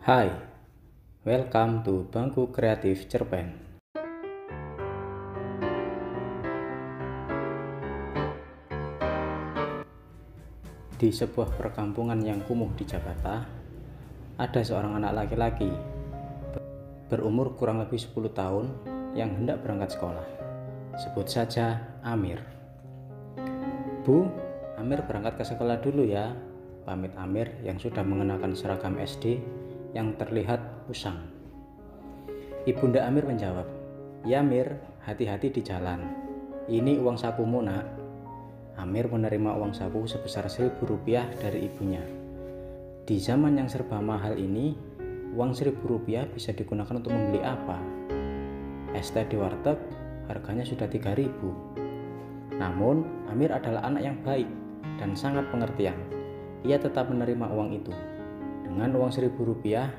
Hai, welcome to Bangku Kreatif Cerpen. Di sebuah perkampungan yang kumuh di Jakarta, ada seorang anak laki-laki berumur kurang lebih 10 tahun yang hendak berangkat sekolah. Sebut saja Amir. Bu, Amir berangkat ke sekolah dulu ya, pamit Amir yang sudah mengenakan seragam SD yang terlihat usang. Ibunda Amir menjawab, "Ya Mir, hati-hati di jalan. Ini uang sakumu nak." Amir menerima uang saku sebesar Rp1.000 dari ibunya. Di zaman yang serba mahal ini, uang Rp1.000 bisa digunakan untuk membeli apa? Es teh di warteg harganya sudah Rp3.000. Namun, Amir adalah anak yang baik dan sangat pengertian. Ia tetap menerima uang itu. Dengan uang Rp1.000,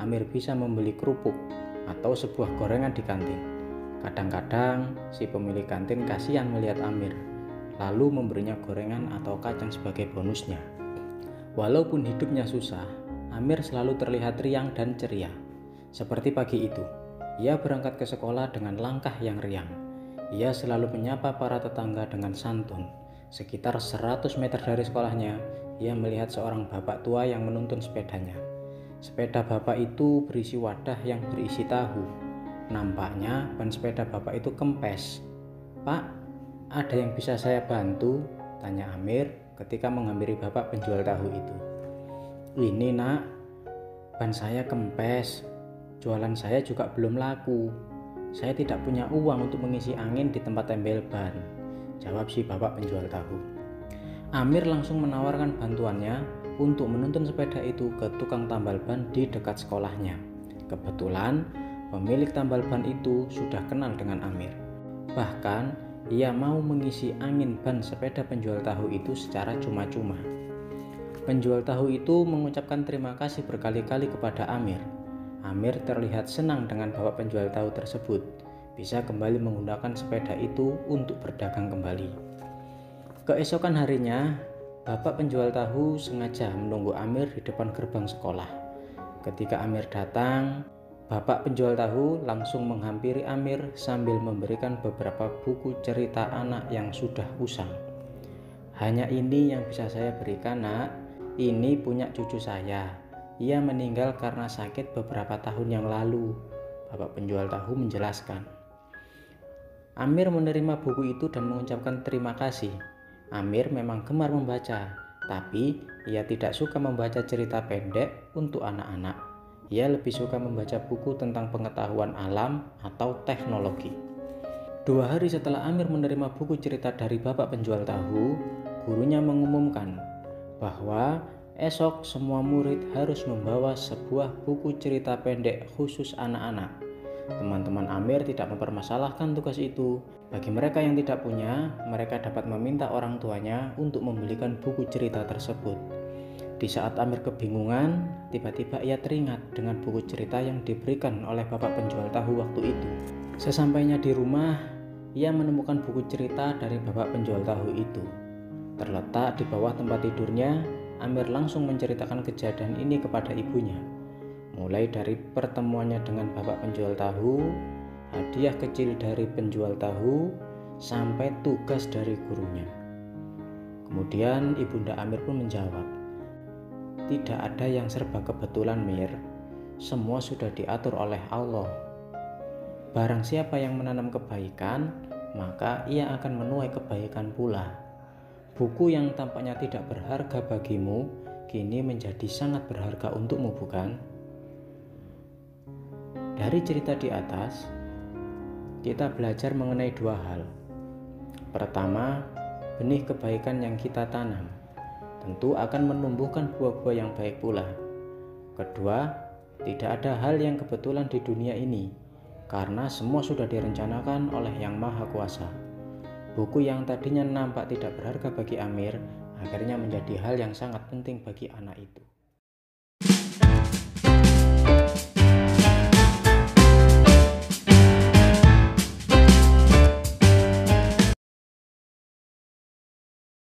Amir bisa membeli kerupuk atau sebuah gorengan di kantin. Kadang-kadang si pemilik kantin kasihan melihat Amir, lalu memberinya gorengan atau kacang sebagai bonusnya. Walaupun hidupnya susah, Amir selalu terlihat riang dan ceria. Seperti pagi itu, ia berangkat ke sekolah dengan langkah yang riang. Ia selalu menyapa para tetangga dengan santun. Sekitar 100 meter dari sekolahnya, ia melihat seorang bapak tua yang menuntun sepedanya. Sepeda bapak itu berisi wadah yang berisi tahu. Nampaknya ban sepeda bapak itu kempes. "Pak, ada yang bisa saya bantu?" tanya Amir ketika menghampiri bapak penjual tahu itu. "Ini nak, ban saya kempes. Jualan saya juga belum laku. Saya tidak punya uang untuk mengisi angin di tempat tempel ban," jawab si bapak penjual tahu. Amir langsung menawarkan bantuannya untuk menuntun sepeda itu ke tukang tambal ban di dekat sekolahnya. Kebetulan pemilik tambal ban itu sudah kenal dengan Amir. Bahkan ia mau mengisi angin ban sepeda penjual tahu itu secara cuma-cuma. Penjual tahu itu mengucapkan terima kasih berkali-kali kepada Amir. Amir terlihat senang dengan bapak penjual tahu tersebut bisa kembali menggunakan sepeda itu untuk berdagang kembali. Keesokan harinya, bapak penjual tahu sengaja menunggu Amir di depan gerbang sekolah. Ketika Amir datang, bapak penjual tahu langsung menghampiri Amir sambil memberikan beberapa buku cerita anak yang sudah usang. "Hanya ini yang bisa saya berikan nak, ini punya cucu saya. Ia meninggal karena sakit beberapa tahun yang lalu," bapak penjual tahu menjelaskan. Amir menerima buku itu dan mengucapkan terima kasih. Amir memang gemar membaca, tapi ia tidak suka membaca cerita pendek untuk anak-anak. Ia lebih suka membaca buku tentang pengetahuan alam atau teknologi. 2 hari setelah Amir menerima buku cerita dari bapak penjual tahu, gurunya mengumumkan bahwa esok semua murid harus membawa sebuah buku cerita pendek khusus anak-anak. Teman-teman Amir tidak mempermasalahkan tugas itu. Bagi mereka yang tidak punya, mereka dapat meminta orang tuanya untuk membelikan buku cerita tersebut. Di saat Amir kebingungan, tiba-tiba ia teringat dengan buku cerita yang diberikan oleh bapak penjual tahu waktu itu. Sesampainya di rumah, ia menemukan buku cerita dari bapak penjual tahu itu. Terletak di bawah tempat tidurnya, Amir langsung menceritakan kejadian ini kepada ibunya. Mulai dari pertemuannya dengan bapak penjual tahu, hadiah kecil dari penjual tahu, sampai tugas dari gurunya. Kemudian ibunda Amir pun menjawab, "Tidak ada yang serba kebetulan Mir, semua sudah diatur oleh Allah. Barang siapa yang menanam kebaikan, maka ia akan menuai kebaikan pula. Buku yang tampaknya tidak berharga bagimu, kini menjadi sangat berharga untukmu, bukan?" Dari cerita di atas, kita belajar mengenai 2 hal. Pertama, benih kebaikan yang kita tanam tentu akan menumbuhkan buah-buah yang baik pula. Kedua, tidak ada hal yang kebetulan di dunia ini, karena semua sudah direncanakan oleh Yang Maha Kuasa. Buku yang tadinya nampak tidak berharga bagi Amir, akhirnya menjadi hal yang sangat penting bagi anak itu.